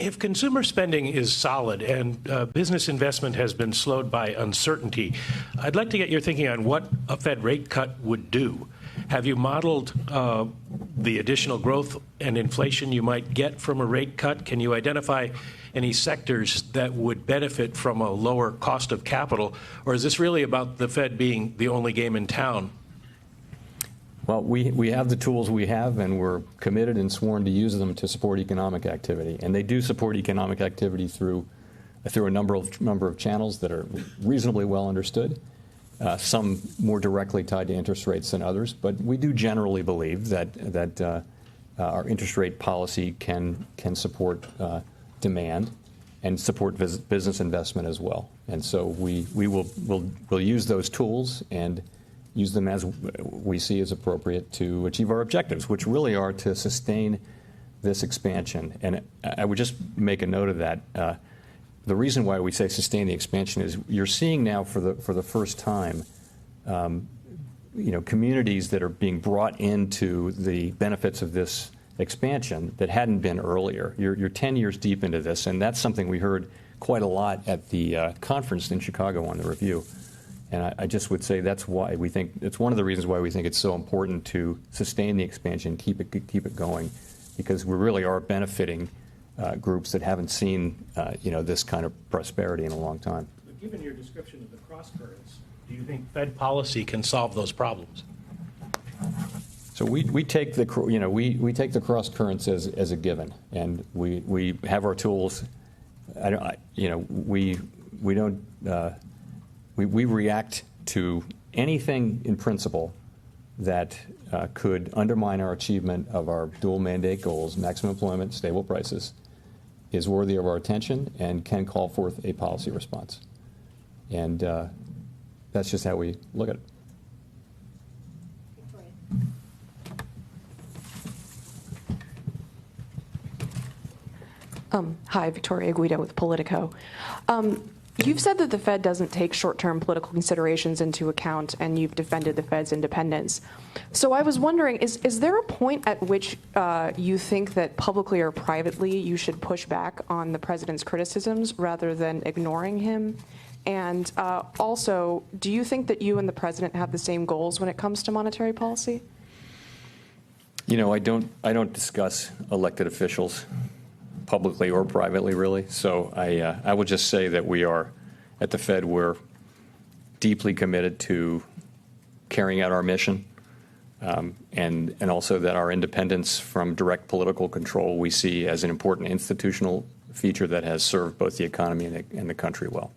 If consumer spending is solid and business investment has been slowed by uncertainty, I'd like to get your thinking on what a Fed rate cut would do. Have you modeled the additional growth and inflation you might get from a rate cut? Can you identify any sectors that would benefit from a lower cost of capital? Or is this really about the Fed being the only game in town? Well, we have the tools we have, and we're committed and sworn to use them to support economic activity. And they do support economic activity through a number of channels that are reasonably well understood. Some more directly tied to interest rates than others, but we do generally believe that our interest rate policy can support demand and support business investment as well. And so we'll use those tools and use them as we see as appropriate to achieve our objectives, which really are to sustain this expansion. And I would just make a note of that. The reason why we say sustain the expansion is you're seeing now for the first time, communities that are being brought into the benefits of this expansion that hadn't been earlier. You're 10 years deep into this, and that's something we heard quite a lot at the conference in Chicago on the review. And I just would say that's why we think it's one of the reasons why we think it's so important to sustain the expansion, keep it going, because we really are benefiting groups that haven't seen this kind of prosperity in a long time. But given your description of the cross currents, do you think Fed policy can solve those problems? So we take the we take the cross currents as a given, and we have our tools. We react to anything in principle that could undermine our achievement of our dual mandate goals, maximum employment, stable prices, is worthy of our attention and can call forth a policy response. And that's just how we look at it. Hi, Victoria Guido with Politico. You've said that the Fed doesn't take short-term political considerations into account, and you've defended the Fed's independence. So I was wondering, is there a point at which you think that publicly or privately you should push back on the president's criticisms rather than ignoring him? And also, do you think that you and the president have the same goals when it comes to monetary policy? I don't discuss elected officials publicly or privately, really. So I would just say that we are, at the Fed, we're deeply committed to carrying out our mission, and also that our independence from direct political control we see as an important institutional feature that has served both the economy and the country well.